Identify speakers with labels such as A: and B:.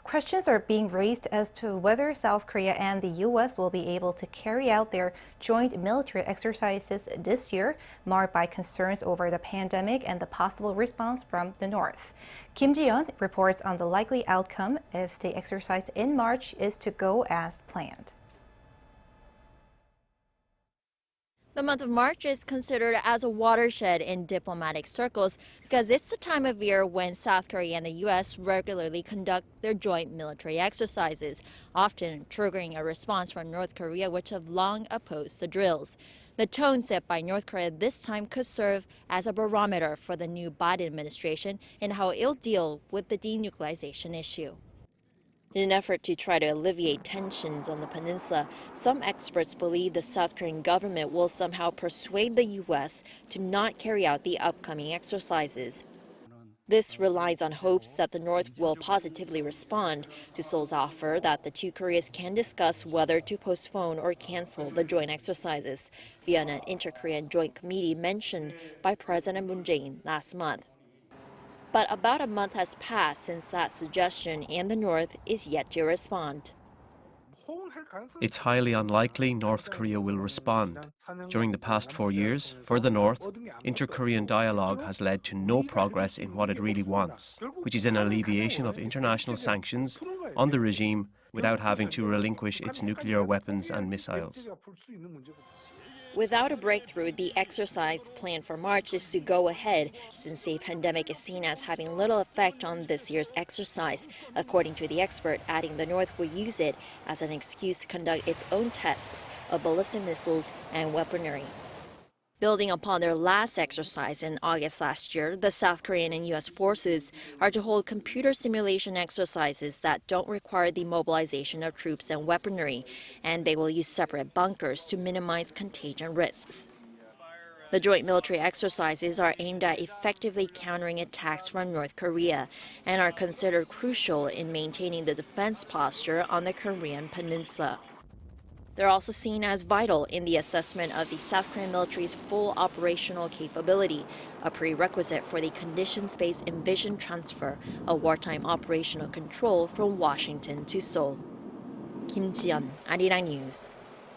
A: Questions are being raised as to whether South Korea and the U.S. will be able to carry out their joint military exercises this year, marred by concerns over the pandemic and the possible response from the North. Kim Ji-yeon reports on the likely outcome if the exercise in March is to go as planned.
B: The month of March is considered as a watershed in diplomatic circles because it's the time of year when South Korea and the U.S. regularly conduct their joint military exercises, often triggering a response from North Korea, which have long opposed the drills. The tone set by North Korea this time could serve as a barometer for the new Biden administration and how it'll deal with the denuclearization issue. In an effort to try to alleviate tensions on the peninsula, some experts believe the South Korean government will somehow persuade the U.S. to not carry out the upcoming exercises. This relies on hopes that the North will positively respond to Seoul's offer that the two Koreas can discuss whether to postpone or cancel the joint exercises via an inter-Korean joint committee mentioned by President Moon Jae-in last month. But about a month has passed since that suggestion, and the North is yet to respond.
C: It's highly unlikely North Korea will respond. During the past 4 years, for the North, inter-Korean dialogue has led to no progress in what it really wants, which is an alleviation of international sanctions on the regime without having to relinquish its nuclear weapons and missiles.
B: Without a breakthrough, the exercise planned for March is to go ahead, since the pandemic is seen as having little effect on this year's exercise, according to the expert, adding the North will use it as an excuse to conduct its own tests of ballistic missiles and weaponry. Building upon their last exercise in August last year, the South Korean and U.S. forces are to hold computer simulation exercises that don't require the mobilization of troops and weaponry, and they will use separate bunkers to minimize contagion risks. The joint military exercises are aimed at effectively countering attacks from North Korea and are considered crucial in maintaining the defense posture on the Korean peninsula. They're also seen as vital in the assessment of the South Korean military's full operational capability, a prerequisite for the conditions-based envisioned transfer of wartime operational control from Washington to Seoul. Kim Ji-yeon, Arirang News.